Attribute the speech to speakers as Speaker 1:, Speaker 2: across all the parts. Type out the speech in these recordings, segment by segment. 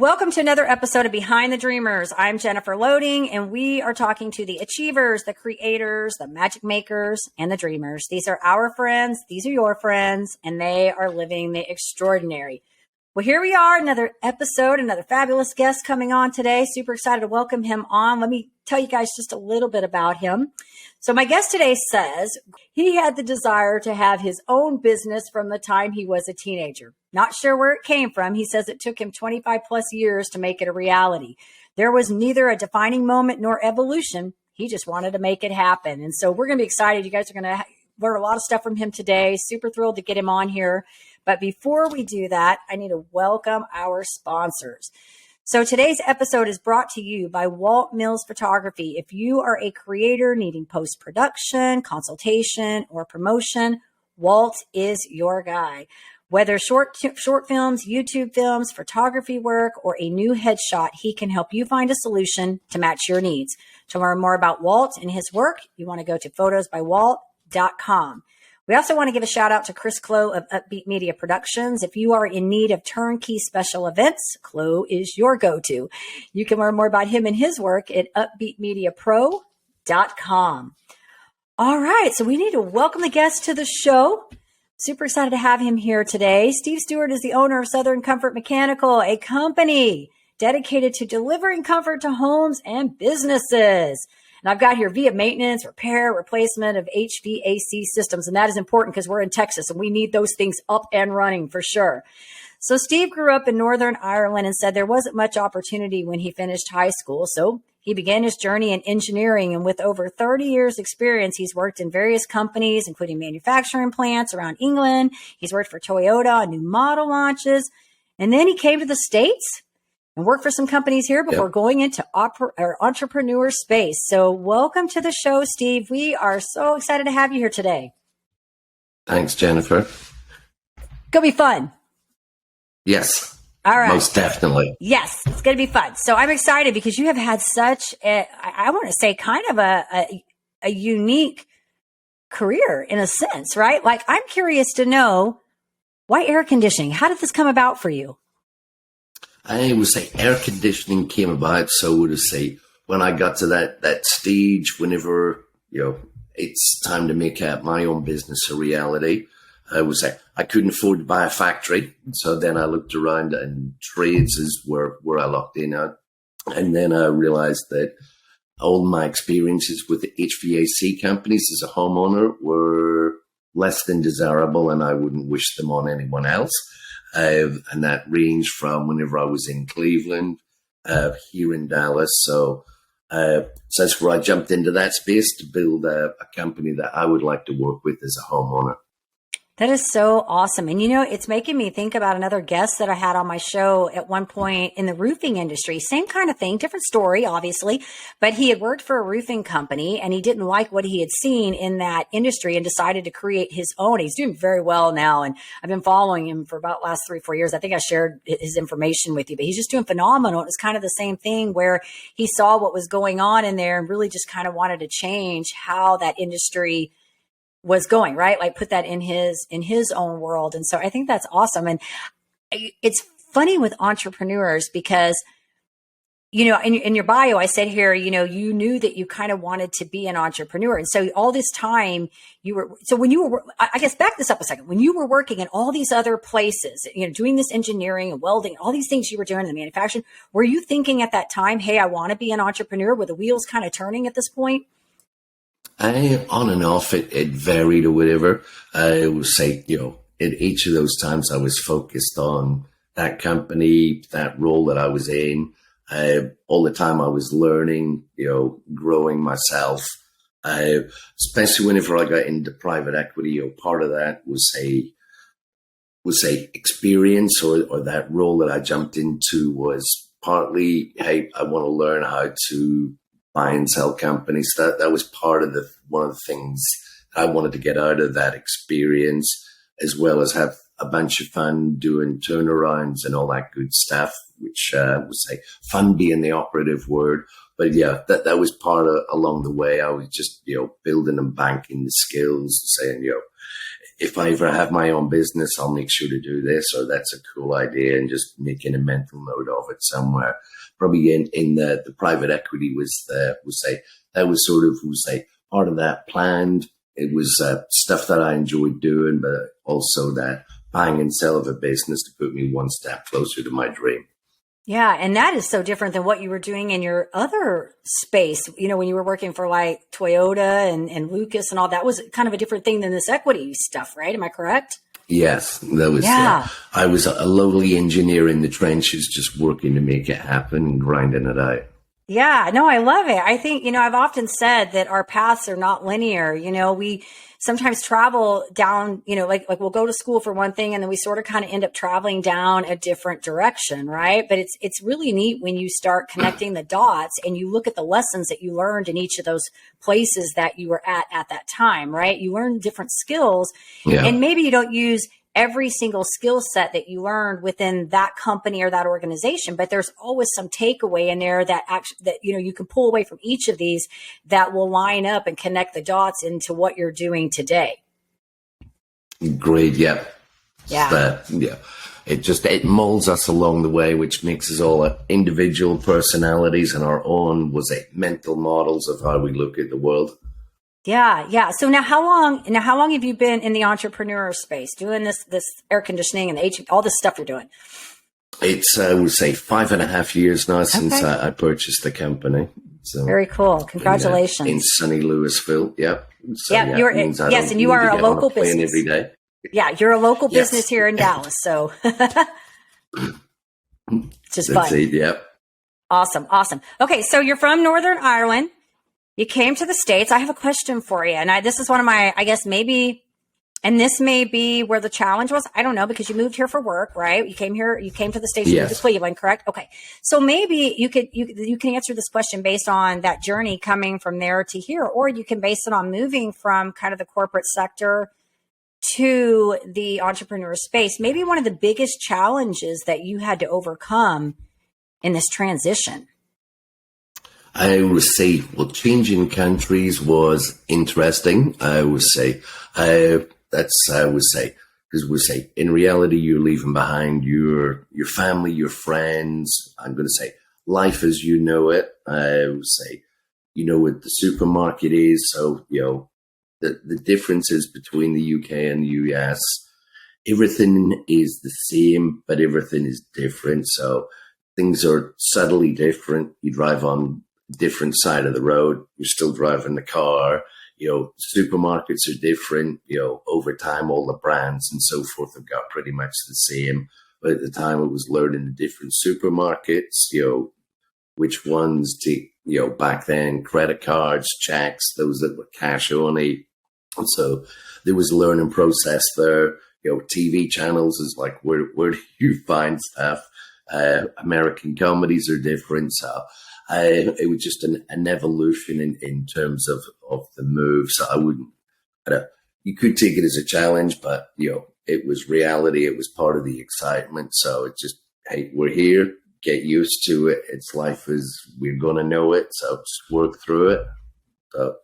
Speaker 1: Welcome to another episode of Behind the Dreamers. I'm Jennifer Loading, and we are talking to the achievers, the creators, the magic makers, and the dreamers. These are our friends. These are your friends, and they are living the extraordinary. Well, here we are, another episode, another fabulous guest coming on today. Super excited to welcome him on. Let me tell you guys just a little bit about him. So my guest today says he had the desire to have his own business from the time he was a teenager. Not sure where it came from. He says it took him 25 plus years to make it a reality. There was neither a defining moment nor evolution. He just wanted to make it happen. And so we're going to be excited. You guys are going to learn a lot of stuff from him today. Super thrilled to get him on here. But before we do that, I need to welcome our sponsors. So today's episode is brought to you by Walt Mills Photography. If you are a creator needing post-production, consultation, or promotion, Walt is your guy. Whether short films, YouTube films, photography work, or a new headshot, he can help you find a solution to match your needs. To learn more about Walt and his work, you want to go to photosbywalt.com. We also want to give a shout out to Chris Clow of Upbeat Media Productions. If you are in need of turnkey special events, Clow is your go-to. You can learn more about him and his work at upbeatmediapro.com. All right, so we need to welcome the guest to the show. Super excited to have him here today. Steve Stewart is the owner of Southern Comfort Mechanical, a company dedicated to delivering comfort to homes and businesses. And I've got here via maintenance, repair, replacement of HVAC systems. And that is important because we're in Texas and we need those things up and running for sure. So Steve grew up in Northern Ireland and said there wasn't much opportunity when he finished high school. So he began his journey in engineering. And with over 30 years experience, he's worked in various companies, including manufacturing plants around England. He's worked for Toyota on new model launches. And then he came to the States and worked for some companies here before going into entrepreneur space. So welcome to the show, Steve. We are so excited to have you here today.
Speaker 2: Thanks, Jennifer.
Speaker 1: Gonna be fun.
Speaker 2: Yes.
Speaker 1: All right.
Speaker 2: Most definitely.
Speaker 1: Yes, it's gonna be fun. So I'm excited because you have had such I want to say kind of a unique career in a sense, right? Like I'm curious to know why air conditioning? How did this come about for you?
Speaker 2: I would say air conditioning came about. So I would say when I got to that stage, whenever, it's time to make my own business a reality, I would say I couldn't afford to buy a factory. So then I looked around and trades is where I locked in at. And then I realized that all my experiences with the HVAC companies as a homeowner were less than desirable and I wouldn't wish them on anyone else. And that ranged from whenever I was in Cleveland, here in Dallas. So that's where I jumped into that space to build a company that I would like to work with as a homeowner.
Speaker 1: That is so awesome. And, it's making me think about another guest that I had on my show at one point in the roofing industry. Same kind of thing, different story, obviously. But he had worked for a roofing company and he didn't like what he had seen in that industry and decided to create his own. He's doing very well now. And I've been following him for about the last 3-4 years. I think I shared his information with you, but he's just doing phenomenal. It was kind of the same thing where he saw what was going on in there and really just kind of wanted to change how that industry was going, right? Like put that in his own world. And so I think that's awesome. And it's funny with entrepreneurs because, in your bio, I said here, you knew that you kind of wanted to be an entrepreneur. And so all this time I guess back this up a second, when you were working in all these other places, doing this engineering and welding, all these things you were doing in the manufacturing, were you thinking at that time, hey, I want to be an entrepreneur? Were the wheels kind of turning at this point?
Speaker 2: On and off, it varied or whatever. I would say, in each of those times I was focused on that company, that role that I was in. All the time I was learning, growing myself. Especially whenever I got into private equity, part of that was a experience or that role that I jumped into was partly, hey, I want to learn how to buy and sell companies. That was part of one of the things I wanted to get out of that experience, as well as have a bunch of fun doing turnarounds and all that good stuff, which would say fun being the operative word. But yeah, that was part of along the way. I was just, building and banking the skills, saying, if I ever have my own business, I'll make sure to do this, or that's a cool idea, and just making a mental note of it somewhere. Probably in the private equity was sort of part of that planned. It was stuff that I enjoyed doing, but also that buying and sell of a business to put me one step closer to my dream.
Speaker 1: Yeah. And that is so different than what you were doing in your other space. You know, when you were working for like Toyota and Lucas and all that, was kind of a different thing than this equity stuff, right? Am I correct?
Speaker 2: Yes, that was.
Speaker 1: Yeah.
Speaker 2: I was a lowly engineer in the trenches, just working to make it happen and grinding it out.
Speaker 1: Yeah, no, I love it. I think, I've often said that our paths are not linear. We sometimes travel down, like we'll go to school for one thing and then we sort of kind of end up traveling down a different direction, right? But it's really neat when you start connecting the dots and you look at the lessons that you learned in each of those places that you were at that time, right? You learn different skills, and maybe you don't use every single skill set that you learned within that company or that organization, but there's always some takeaway in there that you can pull away from each of these that will line up and connect the dots into what you're doing today.
Speaker 2: Great. Yeah.
Speaker 1: Yeah.
Speaker 2: It molds us along the way, which makes us all individual personalities and our own mental models of how we look at the world.
Speaker 1: Yeah. Yeah. So now how long have you been in the entrepreneur space doing this air conditioning and the HVAC, all this stuff you're doing?
Speaker 2: It's, I would say 5.5 years now since I purchased the company. So
Speaker 1: very cool. Congratulations.
Speaker 2: In sunny Louisville. Yep. So,
Speaker 1: and you are a local business.
Speaker 2: Every day.
Speaker 1: Yeah. You're a local business here in Dallas. So just fun.
Speaker 2: Yep.
Speaker 1: Awesome. Okay. So you're from Northern Ireland. You came to the States. I have a question for you. And this is one of my, I guess maybe, and this may be where the challenge was. I don't know, because you moved here for work, right? You came to the States, you moved to Cleveland, correct? Okay. So maybe you can answer this question based on that journey coming from there to here, or you can base it on moving from kind of the corporate sector to the entrepreneur space. Maybe one of the biggest challenges that you had to overcome in this transition.
Speaker 2: I would say, changing countries was interesting. Because in reality, you're leaving behind your family, your friends. I'm going to say life as you know it. I would say, what the supermarket is. So, the differences between the UK and the US, everything is the same, but everything is different. So things are subtly different. You drive on different side of the road, you're still driving the car. Supermarkets are different. Over time, all the brands and so forth have got pretty much the same. But at the time, it was learning the different supermarkets, which ones to, back then, credit cards, checks, those that were cash only. And so there was a learning process there. TV channels is like, where do you find stuff? American comedies are different. So it was just an evolution in terms of the move. So you could take it as a challenge, but, it was reality. It was part of the excitement. So it's just, hey, we're here, get used to it. It's life as we're going to know it. So just work through it. So.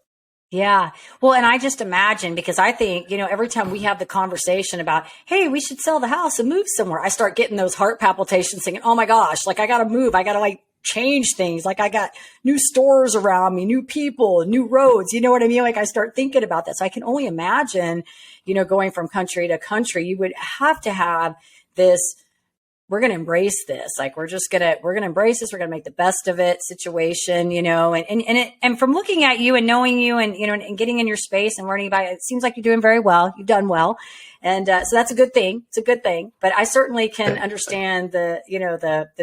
Speaker 1: Yeah. Well, and I just imagine, because I think, every time we have the conversation about, hey, we should sell the house and move somewhere, I start getting those heart palpitations thinking, oh my gosh, like I got to move. I got to change things. Like I got new stores around me, new people, new roads. You know what I mean? Like I start thinking about that. So I can only imagine, going from country to country, you would have to have this, we're going to embrace this. Like we're going to embrace this. We're going to make the best of it situation, and from looking at you and knowing you and, and getting in your space and learning about it, it seems like you're doing very well. You've done well. And so that's a good thing. It's a good thing. But I certainly can understand that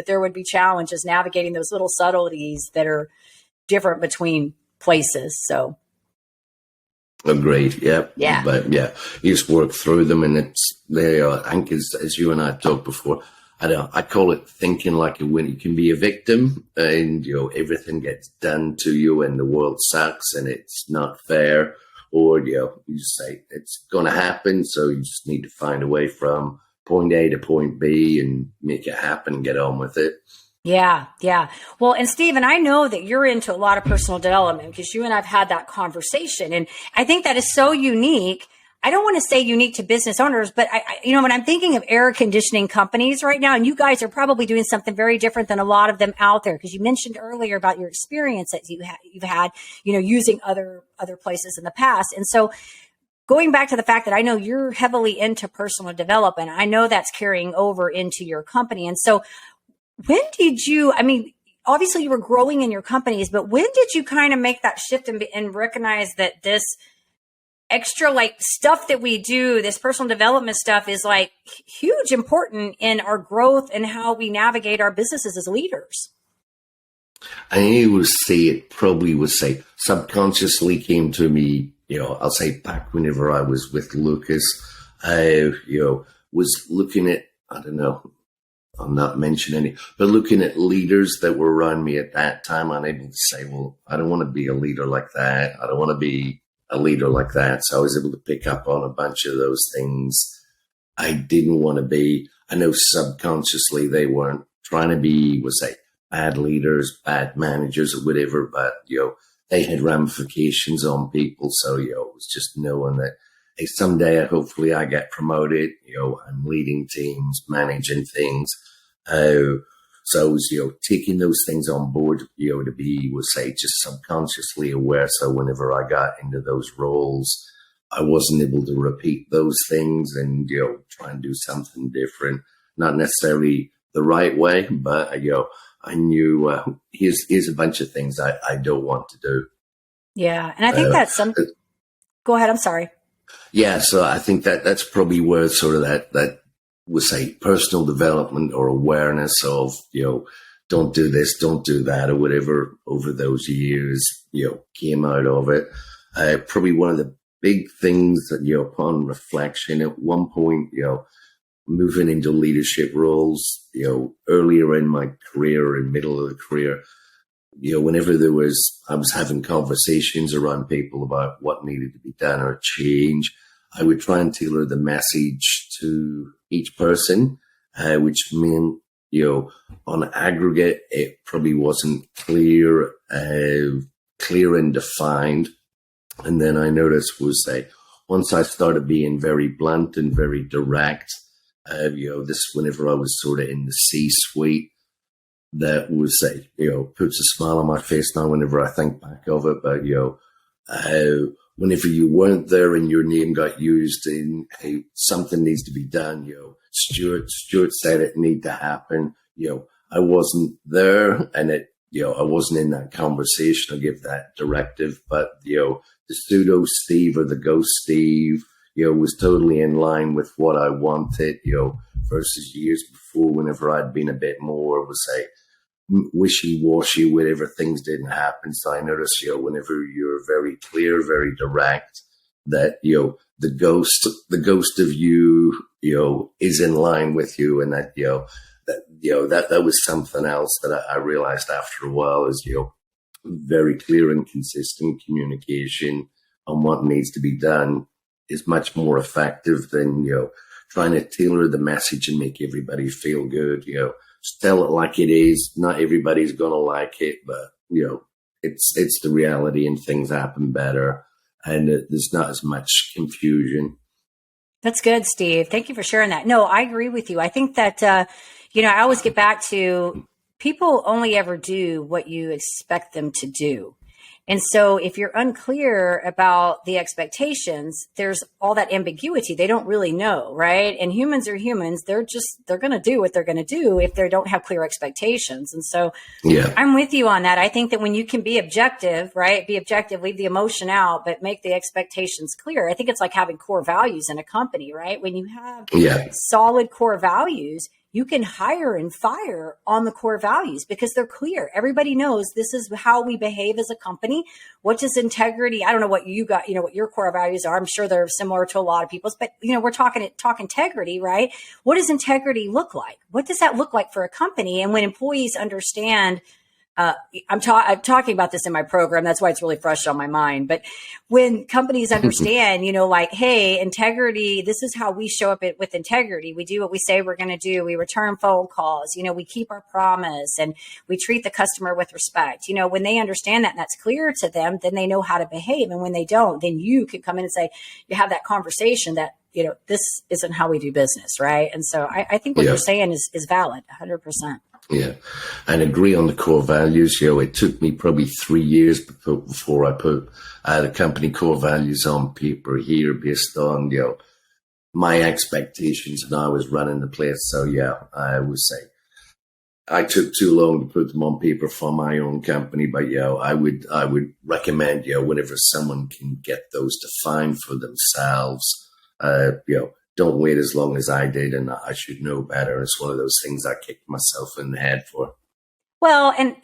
Speaker 1: there would be challenges navigating those little subtleties that are different between places. So.
Speaker 2: Agreed. Yeah.
Speaker 1: Yeah.
Speaker 2: But you just work through them, and it's there. I think as you and I talked before, I call it thinking like a winner. You can be a victim and, everything gets done to you and the world sucks and it's not fair. Or, you just say it's going to happen. So you just need to find a way from point A to point B and make it happen and get on with it.
Speaker 1: Yeah. Yeah. Well, and Stephen, I know that you're into a lot of personal development because you and I've had that conversation. And I think that is so unique. I don't want to say unique to business owners, but when I'm thinking of air conditioning companies right now, and you guys are probably doing something very different than a lot of them out there, because you mentioned earlier about your experience that you've had, using other places in the past. And so going back to the fact that I know you're heavily into personal development, I know that's carrying over into your company. And so when did you, obviously you were growing in your companies, but when did you kind of make that shift and recognize that this extra stuff that we do, this personal development stuff, is huge important in our growth and how we navigate our businesses as leaders?
Speaker 2: I would say it probably would say subconsciously came to me, I'll say back whenever I was with Lucas, I, was looking at, I don't know, I'm not mentioning any, but looking at leaders that were around me at that time, I'm able to say, well, I don't want to be a leader like that. I don't want to be a leader like that. So I was able to pick up on a bunch of those things I didn't want to be. I know subconsciously they weren't trying to be, say, bad leaders, bad managers or whatever, but, they had ramifications on people. So, it was just knowing that, hey, someday hopefully I get promoted, I'm leading teams, managing things. So I was, taking those things on board, to be, say, just subconsciously aware. So whenever I got into those roles, I wasn't able to repeat those things and, try and do something different. Not necessarily the right way, but, I knew here's a bunch of things I don't want to do.
Speaker 1: Yeah. And I think that's go ahead. I'm sorry.
Speaker 2: Yeah. So I think that's probably where sort of that would say personal development or awareness of, don't do this, don't do that, or whatever over those years, came out of it. Probably one of the big things that, upon reflection at one point, moving into leadership roles, earlier in my career, in middle of the career, whenever I was having conversations around people about what needed to be done or change, I would try and tailor the message to each person, which meant, on aggregate, it probably wasn't clear and defined. And then I noticed once I started being very blunt and very direct, this whenever I was sort of in the C-suite, that was puts a smile on my face now whenever I think back of it. But whenever you weren't there and your name got used in, hey, something needs to be done, Stewart said it need to happen. I wasn't there, and I wasn't in that conversation. I give that directive, but the pseudo Steve or the ghost Steve, was totally in line with what I wanted, versus years before, whenever I'd been a bit more, wishy-washy, whatever, things didn't happen. So I noticed, whenever you're very clear, very direct, that, the ghost of you, is in line with you, and that, that was something else that I realized after a while is, very clear and consistent communication on what needs to be done is much more effective than, trying to tailor the message and make everybody feel good, tell it like it is. Not everybody's going to like it, but, it's the reality and things happen better. And there's not as much confusion.
Speaker 1: That's good, Steve. Thank you for sharing that. No, I agree with you. I think that, I always get back to people only ever do what you expect them to do. And so if you're unclear about the expectations, there's all that ambiguity. They don't really know, right? And humans are humans. They're going to do what they're going to do if they don't have clear expectations. And so I'm with you on that. I think that when you can be objective, right? Be objective, leave the emotion out, but make the expectations clear. I think it's like having core values in a company, right? When you have solid core values, you can hire and fire on the core values because they're clear. Everybody knows this is how we behave as a company. What does integrity? I don't know what you got, what your core values are. I'm sure they're similar to a lot of people's, but we're talk integrity, right? What does integrity look like? What does that look like for a company? And when employees understand I'm talking about this in my program. That's why it's really fresh on my mind. But when companies understand, like, hey, integrity, this is how we show up with integrity. We do what we say we're going to do. We return phone calls. We keep our promise and we treat the customer with respect. When they understand that and that's clear to them, then they know how to behave. And when they don't, then you can come in and say, you have that conversation that, this isn't how we do business. Right. And so I think what you're saying is valid 100%.
Speaker 2: Yeah, and agree on the core values. It took me probably 3 years before I put the company core values on paper here based on, my expectations and I was running the place. So I would say I took too long to put them on paper for my own company. But I would recommend, whenever someone can get those defined for themselves, don't wait as long as I did, and I should know better. It's one of those things I kicked myself in the head for.
Speaker 1: Well, and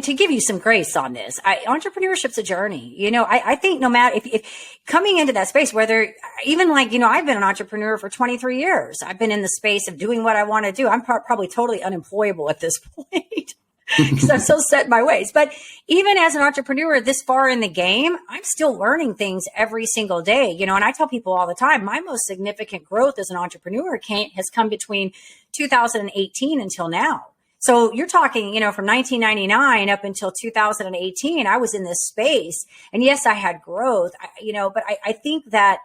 Speaker 1: to give you some grace on this, entrepreneurship's a journey. I think no matter if coming into that space, whether even I've been an entrepreneur for 23 years. I've been in the space of doing what I want to do. I'm probably totally unemployable at this point. Because I'm so set in my ways. But even as an entrepreneur this far in the game, I'm still learning things every single day. And I tell people all the time, my most significant growth as an entrepreneur has come between 2018 until now. So you're talking, from 1999 up until 2018, I was in this space. And yes, I had growth, but I think that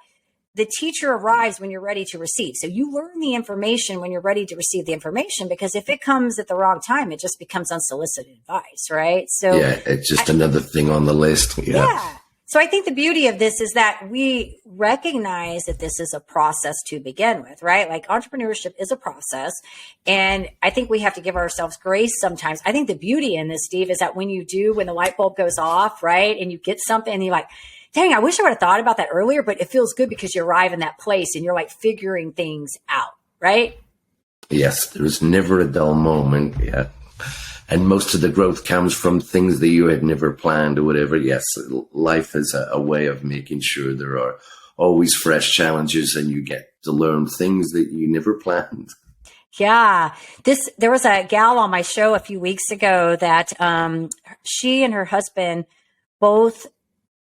Speaker 1: the teacher arrives when you're ready to receive. So you learn the information when you're ready to receive the information, because if it comes at the wrong time, it just becomes unsolicited advice, right? So
Speaker 2: it's just another thing on the list.
Speaker 1: Yeah. So I think the beauty of this is that we recognize that this is a process to begin with, right? Like entrepreneurship is a process. And I think we have to give ourselves grace sometimes. I think the beauty in this, Steve, is that when the light bulb goes off, right? And you get something and you're like, dang, I wish I would have thought about that earlier, but it feels good because you arrive in that place and you're like figuring things out, right?
Speaker 2: Yes, there was never a dull moment. Yeah. And most of the growth comes from things that you had never planned or whatever. Yes, life is a way of making sure there are always fresh challenges and you get to learn things that you never planned.
Speaker 1: Yeah. There was a gal on my show a few weeks ago that she and her husband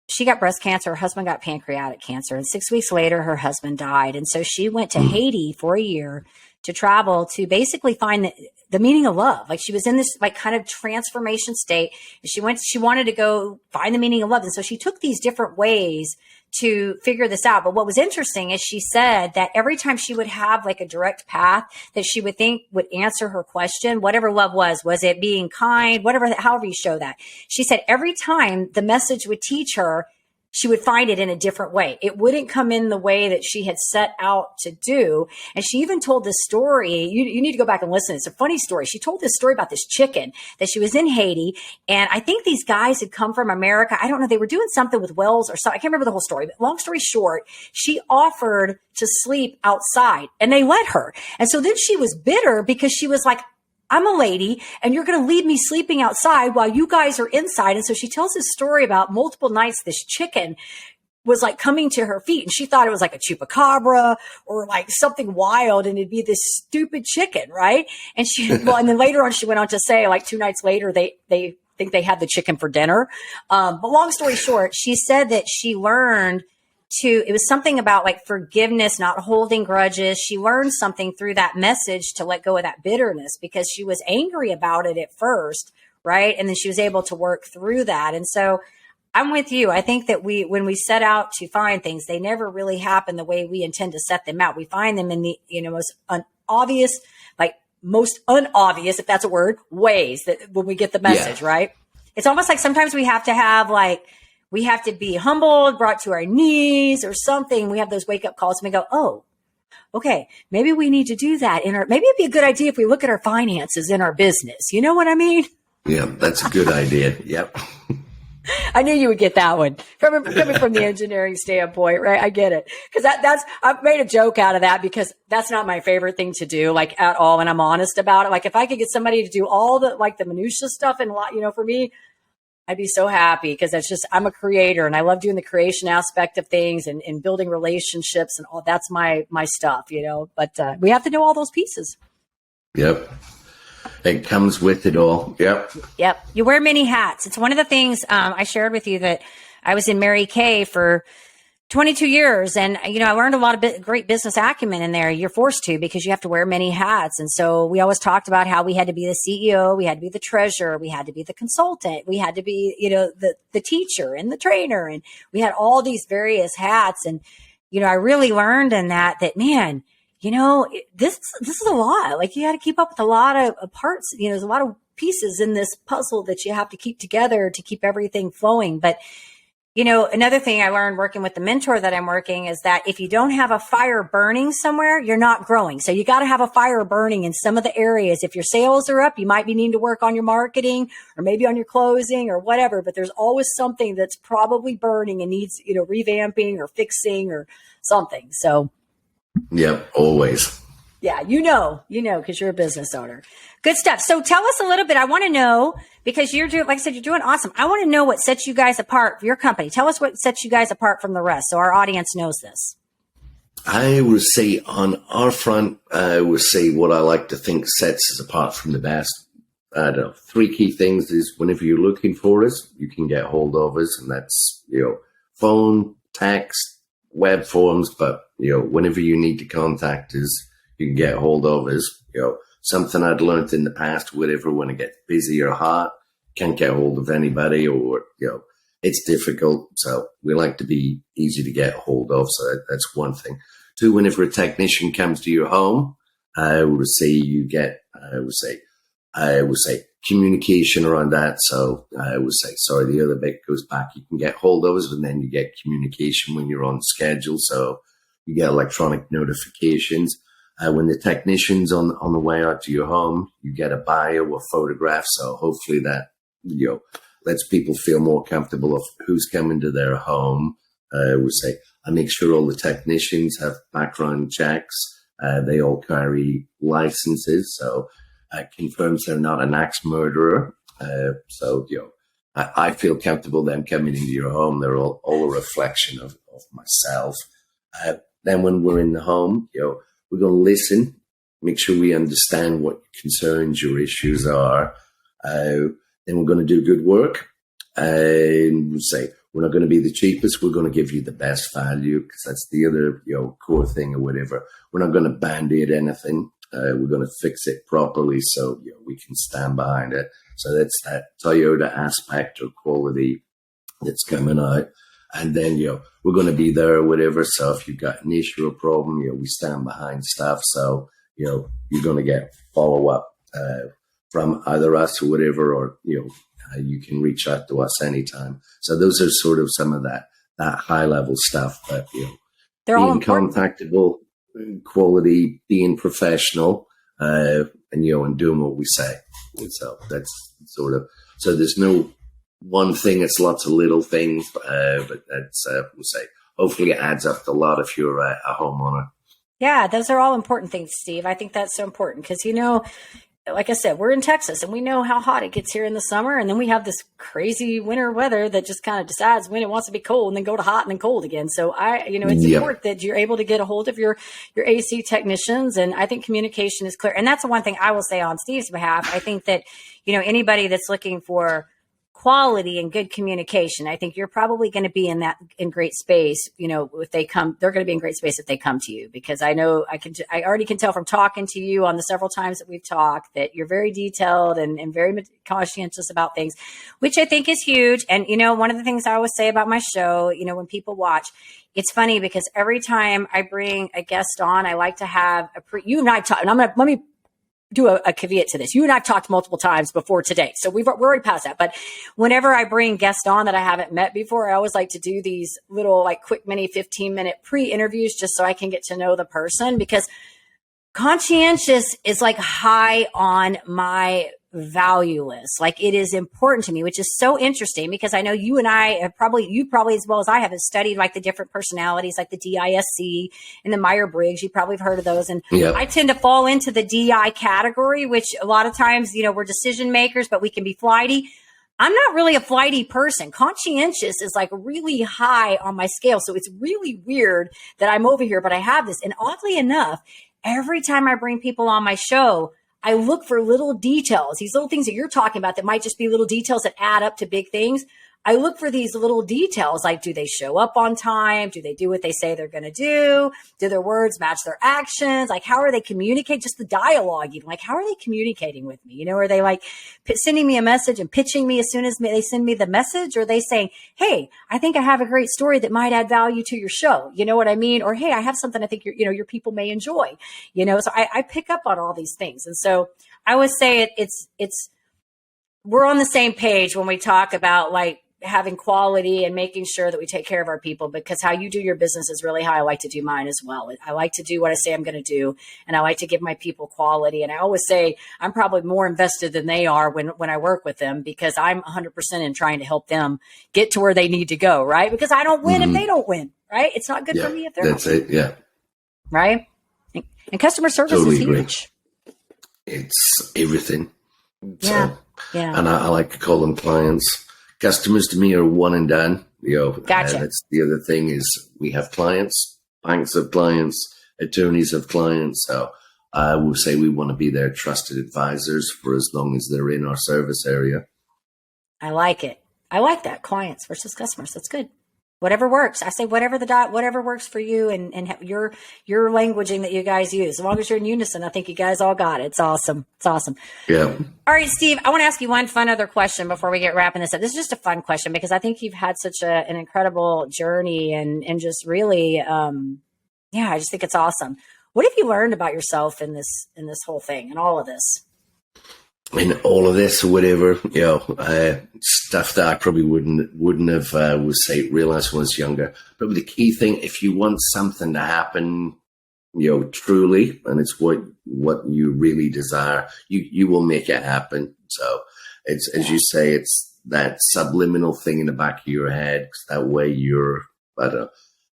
Speaker 1: she got breast cancer. Her husband got pancreatic cancer. And 6 weeks later, her husband died. And so she went to Haiti for a year to travel to basically find the meaning of love. Like she was in this kind of transformation state. And she wanted to go find the meaning of love. And so she took these different ways to figure this out. But what was interesting is she said that every time she would have a direct path that she would think would answer her question, whatever love was it being kind, however you show that. She said every time the message would teach her, she would find it in a different way. It wouldn't come in the way that she had set out to do. And she even told this story. You need to go back and listen. It's a funny story. She told this story about this chicken that she was in Haiti. And I think these guys had come from America. I don't know. They were doing something with wells or something. I can't remember the whole story. But long story short, she offered to sleep outside and they let her. And so then she was bitter because she was like, I'm a lady and you're going to leave me sleeping outside while you guys are inside. And so she tells this story about multiple nights this chicken was coming to her feet and she thought it was like a chupacabra or something wild and it'd be this stupid chicken, right? And and then later on she went on to say 2 nights later they think they had the chicken for dinner. But long story short, she said that she learned it was something about forgiveness, not holding grudges. She learned something through that message to let go of that bitterness because she was angry about it at first, right? And then she was able to work through that. And so I'm with you. I think that when we set out to find things, they never really happen the way we intend to set them out. We find them in the most unobvious, if that's a word, ways that when we get the message, right? It's almost like sometimes we have to have we have to be humbled, brought to our knees or something. We have those wake up calls and we go, oh, okay, maybe we need to do that maybe it'd be a good idea if we look at our finances in our business. You know what I mean?
Speaker 2: Yeah, that's a good idea. Yep.
Speaker 1: I knew you would get that one coming from the engineering standpoint, right? I get it. Cause I've made a joke out of that because that's not my favorite thing to do, at all. And I'm honest about it. If I could get somebody to do all the, the minutia stuff and, for me, I'd be so happy because I'm a creator and I love doing the creation aspect of things and building relationships and all that's my stuff, but we have to know all those pieces.
Speaker 2: Yep. It comes with it all. Yep.
Speaker 1: Yep. You wear many hats. It's one of the things I shared with you that I was in Mary Kay for 22 years. And, I learned a lot of great business acumen in there. You're forced to because you have to wear many hats. And so we always talked about how we had to be the CEO, we had to be the treasurer, we had to be the consultant, we had to be, the teacher and the trainer. And we had all these various hats. And, I really learned in that, man, this is a lot. Like you got to keep up with a lot of parts. There's a lot of pieces in this puzzle that you have to keep together to keep everything flowing. But another thing I learned working with the mentor that I'm working is that if you don't have a fire burning somewhere, you're not growing. So you got to have a fire burning in some of the areas. If your sales are up, you might be needing to work on your marketing or maybe on your closing or whatever, but there's always something that's probably burning and needs, revamping or fixing or something. So.
Speaker 2: Yep. Always.
Speaker 1: Yeah. Because you're a business owner. Good stuff. So tell us a little bit. I want to know, because you're doing, like I said, you're doing awesome. I want to know what sets you guys apart, your company. Tell us what sets you guys apart from the rest so our audience knows this.
Speaker 2: I would say on our front, I would say what I like to think sets us apart from the best. I don't know. 3 key things is whenever you're looking for us, you can get hold of us, and that's, phone, text, web forms, but, whenever you need to contact us, you can get hold of us. Something I'd learned in the past, whatever, when it gets busy or hot, can't get hold of anybody, or, it's difficult. So we like to be easy to get hold of. So that's one thing. 2, whenever a technician comes to your home, I would say communication around that. So I would say, the other bit goes back. You can get hold of us, and then you get communication when you're on schedule. So you get electronic notifications. When the technician's on the way out to your home, you get a bio or photograph. So hopefully that, lets people feel more comfortable of who's coming to their home. I make sure all the technicians have background checks. They all carry licenses. So it confirms they're not an axe murderer. I feel comfortable them coming into your home. They're all a reflection of myself. Then when we're in the home, we're going to listen, make sure we understand what your concerns, your issues are. Then we're going to do good work. And we'll say, we're not going to be the cheapest. We're going to give you the best value, because that's the other, core thing or whatever. We're not going to band-aid anything. We're going to fix it properly so we can stand behind it. So that's that Toyota aspect or quality that's coming out. And then, we're going to be there or whatever. So if you've got an issue or problem, we stand behind stuff. So, you're going to get follow-up from either us or whatever, or, you can reach out to us anytime. So those are sort of some of that high-level stuff. But,
Speaker 1: they're all
Speaker 2: being contactable, quality, being professional, and doing what we say. So that's sort of, so there's no one thing, it's lots of little things, but that's, we'll say, hopefully it adds up to a lot if you're a homeowner.
Speaker 1: Yeah, those are all important things, Steve. I think that's so important because, like I said, we're in Texas and we know how hot it gets here in the summer. And then we have this crazy winter weather that just kind of decides when it wants to be cold and then go to hot and then cold again. So it's important that you're able to get a hold of your AC technicians. And I think communication is clear. And that's the one thing I will say on Steve's behalf. I think that, anybody that's looking for quality and good communication, I think you're probably going to be in great space. If they come, they're going to be in great space if they come to you, because I know I already can tell from talking to you on the several times that we've talked that you're very detailed and very conscientious about things, which I think is huge. And, one of the things I always say about my show, when people watch, it's funny because every time I bring a guest on, I like to have you and I talk, and let me do a caveat to this. You and I've talked multiple times before today, so we're already past that. But whenever I bring guests on that I haven't met before, I always like to do these little quick mini 15-minute pre-interviews just so I can get to know the person, because conscientious is high on my value list. It is important to me, which is so interesting because I know you and I have you probably as well as I have studied the different personalities, like the DISC and the Myers-Briggs. You probably have heard of those. And I tend to fall into the DI category, which a lot of times, we're decision makers, but we can be flighty. I'm not really a flighty person. Conscientious is really high on my scale. So it's really weird that I'm over here, but I have this. And oddly enough, every time I bring people on my show, I look for little details, these little things that you're talking about that might just be little details that add up to big things. I look for these little details, like, do they show up on time? Do they do what they say they're going to do? Do their words match their actions? Like, how are they communicating? Just the dialogue, even, like, how are they communicating with me? You know, are they like sending me a message and pitching me as soon as they send me the message? Or are they saying, hey, I think I have a great story that might add value to your show. You know what I mean? Or, hey, I have something I think your people may enjoy, so I pick up on all these things. And so I would say we're on the same page when we talk about like having quality and making sure that we take care of our people, because how you do your business is really how I like to do mine as well. I like to do what I say I'm going to do, and I like to give my people quality. And I always say I'm probably more invested than they are when I work with them, because I'm 100% in trying to help them get to where they need to go, right? Because I don't win if they don't win, right? It's not good for me if they're
Speaker 2: not winning. Yeah.
Speaker 1: Right? And customer service is huge.
Speaker 2: It's everything.
Speaker 1: Yeah.
Speaker 2: So, and I like to call them clients. Customers to me are one and done.
Speaker 1: Gotcha.
Speaker 2: That's the other thing is we have clients, banks have clients, attorneys have clients. So I will say we want to be their trusted advisors for as long as they're in our service area.
Speaker 1: I like it. I like that. Clients versus customers. That's good. Whatever works. I say whatever works for you and your languaging that you guys use. As long as you're in unison, I think you guys all got it. It's awesome. It's awesome.
Speaker 2: Yeah.
Speaker 1: All right, Steve, I want to ask you one fun other question before we get wrapping this up. This is just a fun question because I think you've had such an incredible journey and just really, I just think it's awesome. What have you learned about yourself in this whole thing and all of this?
Speaker 2: In all of this or whatever, stuff that I probably wouldn't have realized when I was younger. But the key thing, if you want something to happen, truly, and it's what you really desire, you will make it happen. So it's, as you say, it's that subliminal thing in the back of your head. 'Cause that way your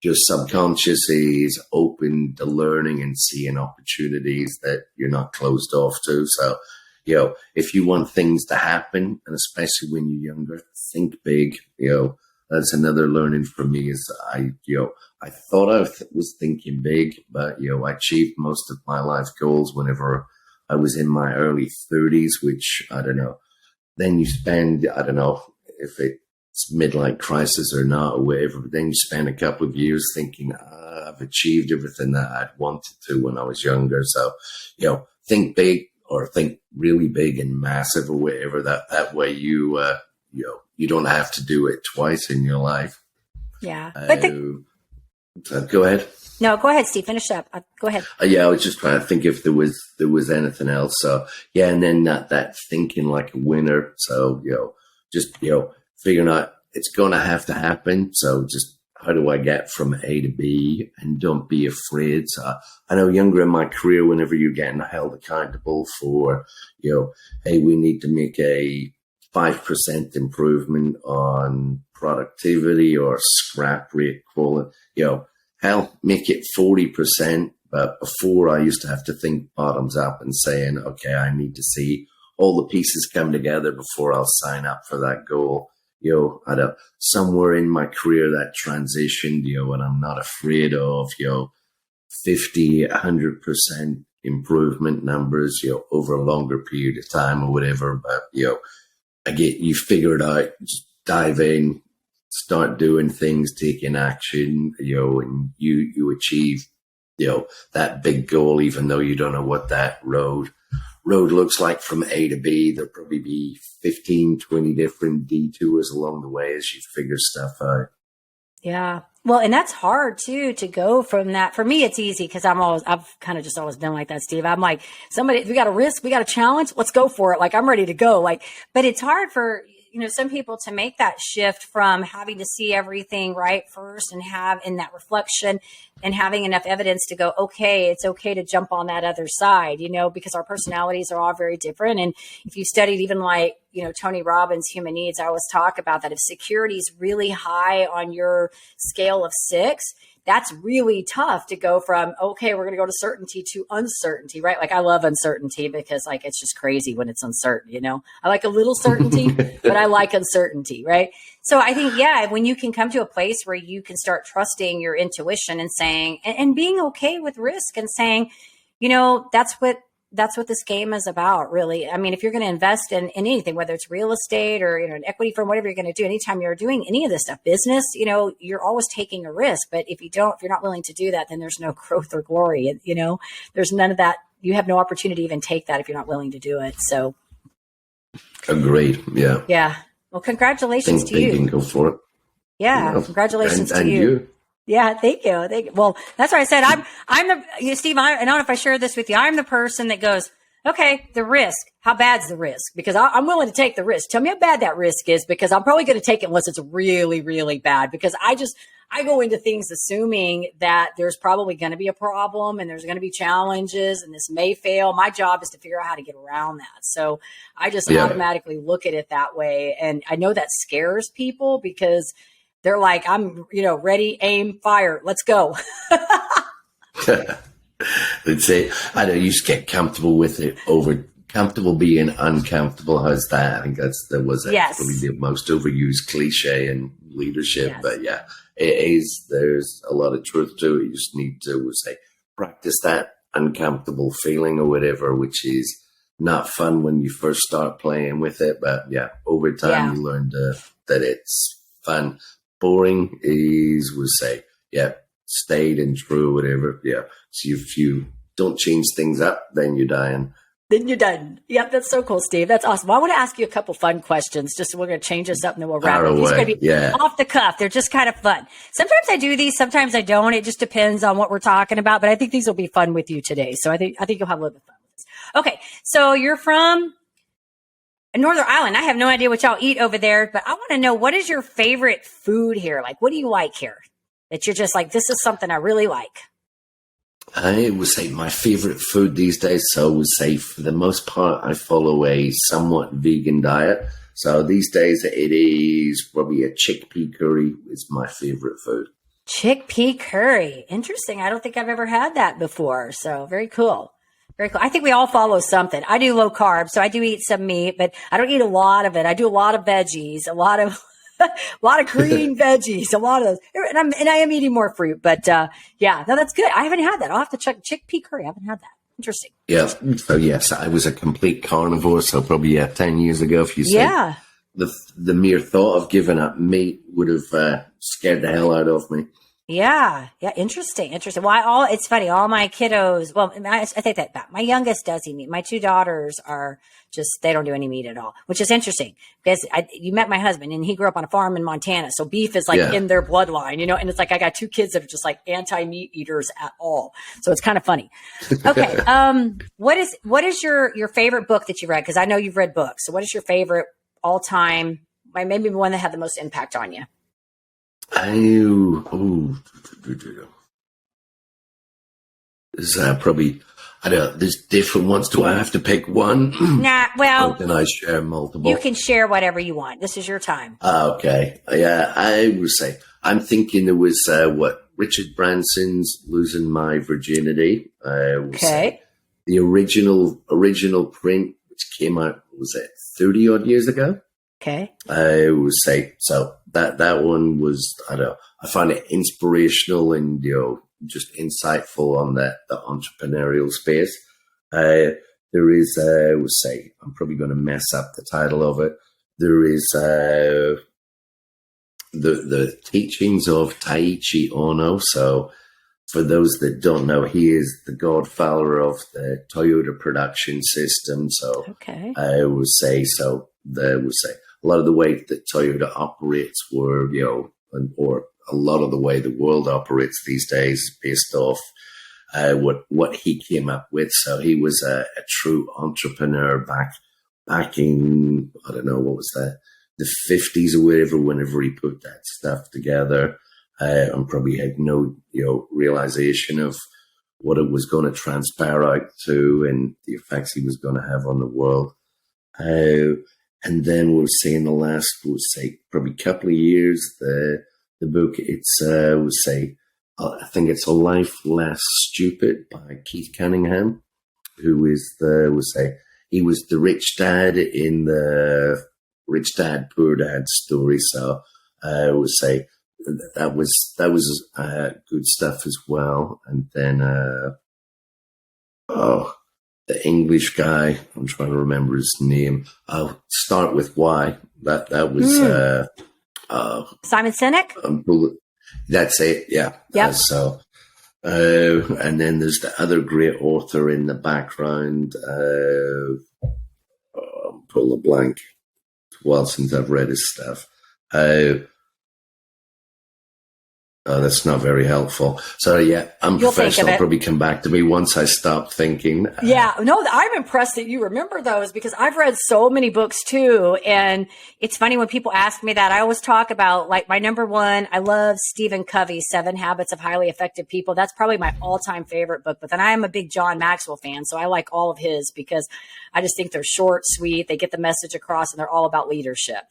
Speaker 2: subconscious is open to learning and seeing opportunities that you're not closed off to. So, if you want things to happen, and especially when you're younger, think big. That's another learning for me is I thought I was thinking big, but, I achieved most of my life goals whenever I was in my early 30s, which I don't know. Then you spend, I don't know if it's midlife crisis or not or whatever, but then you spend a couple of years thinking, I've achieved everything that I'd wanted to when I was younger. So, think big. Or think really big and massive or whatever. That way you don't have to do it twice in your life.
Speaker 1: Yeah.
Speaker 2: Go ahead.
Speaker 1: No, go ahead, Steve. Finish up. Go ahead.
Speaker 2: I was just trying to think if there was anything else. So and then that thinking like a winner. So just figuring out it's going to have to happen. So just how do I get from A to B, and don't be afraid. So I know younger in my career, whenever you're getting held accountable for, hey, we need to make a 5% improvement on productivity or scrap rate quality, hell, make it 40%. But before I used to have to think bottoms up and saying, okay, I need to see all the pieces come together before I'll sign up for that goal. Somewhere in my career that transitioned, and I'm not afraid of, 50, 100% improvement numbers, over a longer period of time or whatever. But, you figure it out, just dive in, start doing things, taking action, and you achieve, that big goal, even though you don't know what that road looks like from A to B. There'll probably be 15, 20 different detours along the way as you figure stuff out.
Speaker 1: Yeah. Well, and that's hard too, to go from that. For me, it's easy because I've kind of just always been like that, Steve. I'm like, we got a risk, we got a challenge, let's go for it. Like, I'm ready to go. But it's hard for, some people to make that shift from having to see everything right first and have in that reflection and having enough evidence to go, okay, it's okay to jump on that other side, because our personalities are all very different. And if you studied even like, Tony Robbins' Human Needs, I always talk about that. If security is really high on your scale of 6, that's really tough to go from, okay, we're going to go to certainty to uncertainty, right? Like, I love uncertainty because it's just crazy when it's uncertain, I like a little certainty, but I like uncertainty, right? So I think, when you can come to a place where you can start trusting your intuition and saying, and being okay with risk and saying, that's what that's what this game is about, really. I mean, if you're going to invest in anything, whether it's real estate or, an equity firm, whatever you're going to do, anytime you're doing any of this stuff, business, you're always taking a risk. But if you're not willing to do that, then there's no growth or glory. And, there's none of that. You have no opportunity to even take that if you're not willing to do it. So.
Speaker 2: Agreed. Yeah.
Speaker 1: Yeah. Well, congratulations to you.
Speaker 2: Think big and go for it.
Speaker 1: Yeah. Congratulations to you.
Speaker 2: You.
Speaker 1: Yeah, thank you. Well, that's why I said Steve. I don't know if I share this with you. I'm the person that goes, okay, the risk. How bad's the risk? Because I'm willing to take the risk. Tell me how bad that risk is, because I'm probably going to take it unless it's really, really bad. Because I go into things assuming that there's probably going to be a problem and there's going to be challenges and this may fail. My job is to figure out how to get around that. So I just automatically look at it that way, and I know that scares people because they're like, I'm, ready, aim, fire, let's go.
Speaker 2: Let's say, I know you just get comfortable with it comfortable being uncomfortable. How's that? I think
Speaker 1: Yes.
Speaker 2: probably the most overused cliche in leadership.
Speaker 1: Yes.
Speaker 2: But yeah, there's a lot of truth to it. You just need to practice that uncomfortable feeling or whatever, which is not fun when you first start playing with it. But yeah, over time you learn that it's fun. Boring is, stayed and true, whatever. Yeah. So if you don't change things up, then you're dying.
Speaker 1: Then you're done. Yep, that's so cool, Steve. That's awesome. Well, I want to ask you a couple fun questions. Just we're going to change this up and then we'll wrap it. These are going to be off the cuff. They're just kind of fun. Sometimes I do these, sometimes I don't. It just depends on what we're talking about. But I think these will be fun with you today. So I think you'll have a little bit of fun with this. Okay, so you're from Northern Ireland. I have no idea what y'all eat over there, but I want to know, what is your favorite food here? Like, what do you like here that you're just like, this is something I really like?
Speaker 2: I would say my favorite food these days. So I would say for the most part, I follow a somewhat vegan diet. So these days it is probably a chickpea curry is my favorite food.
Speaker 1: Chickpea curry. Interesting. I don't think I've ever had that before. So very cool. Very cool. I think we all follow something. I do low carb, so I do eat some meat, but I don't eat a lot of it. I do a lot of veggies, a lot of green veggies, a lot of those. And I am eating more fruit, but no, that's good. I haven't had that. I'll have to check chickpea curry. I haven't had that. Interesting.
Speaker 2: Yeah. So yes, I was a complete carnivore. So probably 10 years ago, if you say the mere thought of giving up meat would have scared the hell out of me.
Speaker 1: Yeah. Interesting. Well, it's funny. All my kiddos, well, I take that back. My youngest does eat meat. My two daughters are they don't do any meat at all, which is interesting because you met my husband and he grew up on a farm in Montana. So beef is in their bloodline, and it's like, I got two kids that are just like anti-meat eaters at all. So it's kind of funny. Okay. What is your favorite book that you read? Cause I know you've read books. So what is your favorite all time, maybe one that had the most impact on you?
Speaker 2: There's probably, I don't know, there's different ones. Do I have to pick one?
Speaker 1: Nah, well.
Speaker 2: Or can I share multiple?
Speaker 1: You can share whatever you want. This is your time.
Speaker 2: Okay. Yeah, I would say, I'm thinking there was, Richard Branson's Losing My Virginity.
Speaker 1: Okay.
Speaker 2: The original print, which came out, 30 odd years ago?
Speaker 1: Okay.
Speaker 2: I would say, so that one was, I don't know, I find it inspirational and, just insightful on the entrepreneurial space. There is, I would say, I'm probably going to mess up the title of it. There is the teachings of Taiichi Ono. So for those that don't know, he is the godfather of the Toyota production system. So
Speaker 1: okay.
Speaker 2: I would say, a lot of the way that Toyota operates were, or a lot of the way the world operates these days is based off what he came up with. So he was a true entrepreneur back in, I don't know, what was that, the 50s or whatever, whenever he put that stuff together, and probably had no, realization of what it was going to transpire out to and the effects he was going to have on the world. And then we'll say in the last, probably couple of years, the book, it's, I think it's A Life Less Stupid by Keith Cunningham, who is he was the rich dad in the Rich Dad, Poor Dad story. So I would say that was good stuff as well. And then, the English guy. I'm trying to remember his name. I'll start with Y. That was
Speaker 1: Simon Sinek.
Speaker 2: That's it. Yeah.
Speaker 1: Yep.
Speaker 2: And then there's the other great author in the background. Pull a blank. Well, since I've read his stuff. Oh, that's not very helpful. So yeah, I'm professional. I'll probably come back to me once I stop thinking.
Speaker 1: Yeah, no, I'm impressed that you remember those because I've read so many books too. And it's funny when people ask me that, I always talk about like my number one, I love Stephen Covey's 7 Habits of Highly Effective People. That's probably my all-time favorite book. But then I am a big John Maxwell fan. So I like all of his because I just think they're short, sweet. They get the message across and they're all about leadership.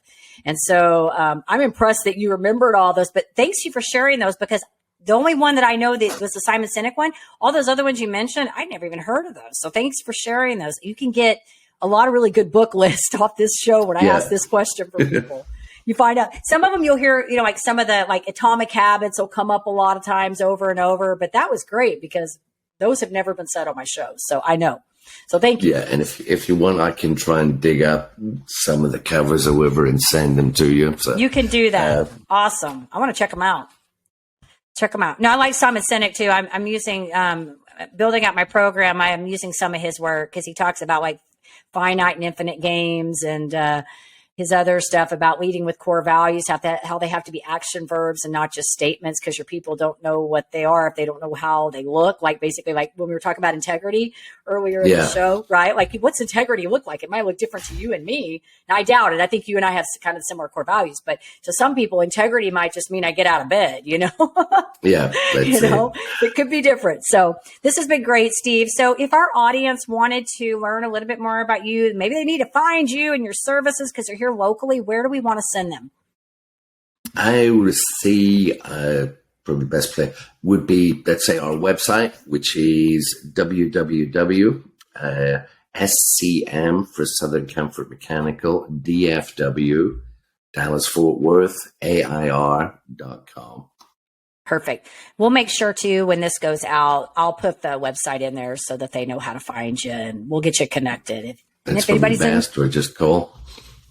Speaker 1: And so I'm impressed that you remembered all those, but thanks you for sharing those because the only one that I know that was the Simon Sinek one, all those other ones you mentioned, I never even heard of those. So thanks for sharing those. You can get a lot of really good book lists off this show when I ask this question for people. You find out some of them you'll hear, you know, like some of the like Atomic Habits will come up a lot of times over and over, but that was great because those have never been said on my show. So I know. So thank you.
Speaker 2: Yeah, and if you want, I can try and dig up some of the covers or whatever and send them to you. So,
Speaker 1: you can do that. Awesome. I want to check them out. No, I like Simon Sinek too. I'm using, building out my program. I am using some of his work because he talks about like finite and infinite games and his other stuff about leading with core values, how they have to be action verbs and not just statements because your people don't know what they are if they don't know how they look. Like basically like when we were talking about integrity earlier in the show, right? Like what's integrity look like? It might look different to you and me. And I doubt it. I think you and I have kind of similar core values, but to some people, integrity might just mean I get out of bed, you know?
Speaker 2: Yeah.
Speaker 1: You know, it could be different. So this has been great, Steve. So if our audience wanted to learn a little bit more about you, maybe they need to find you and your services because they're here locally, where do we want to send them?
Speaker 2: I would say probably the best place would be, let's say, our website, which is www.scm for Southern Comfort Mechanical, DFW, Dallas Fort Worth, AIR.com.
Speaker 1: Perfect. We'll make sure to, when this goes out, I'll put the website in there so that they know how to find you and we'll get you connected.
Speaker 2: If anybody's best, or just call.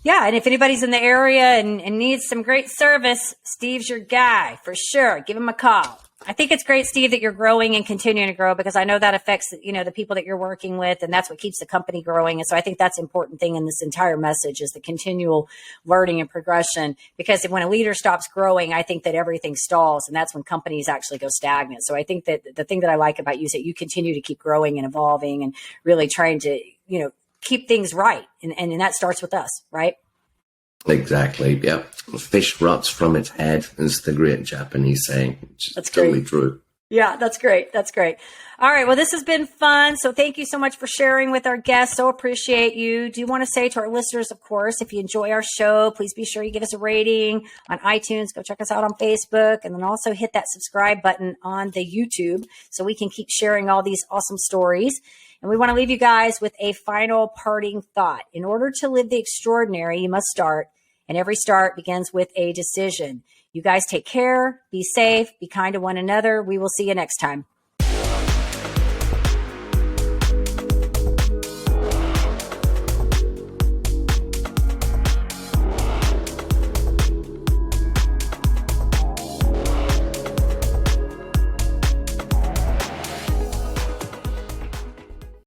Speaker 1: Yeah, and if anybody's in the area and needs some great service, Steve's your guy for sure. Give him a call. I think it's great, Steve, that you're growing and continuing to grow because I know that affects, you know, the people that you're working with, and that's what keeps the company growing. And so I think that's an important thing in this entire message is the continual learning and progression. Because when a leader stops growing, I think that everything stalls, and that's when companies actually go stagnant. So I think that the thing that I like about you is that you continue to keep growing and evolving and really trying to, you know, keep things right. And that starts with us, right?
Speaker 2: Exactly. Yeah. Fish rots from its head is the great Japanese saying. That's totally true.
Speaker 1: Yeah, that's great. That's great. All right. Well, this has been fun. So thank you so much for sharing with our guests. So appreciate you. Do you want to say to our listeners, of course, if you enjoy our show, please be sure you give us a rating on iTunes. Go check us out on Facebook. And then also hit that subscribe button on the YouTube so we can keep sharing all these awesome stories. And we want to leave you guys with a final parting thought. In order to live the extraordinary, you must start. And every start begins with a decision. You guys take care, be safe, be kind to one another. We will see you next time.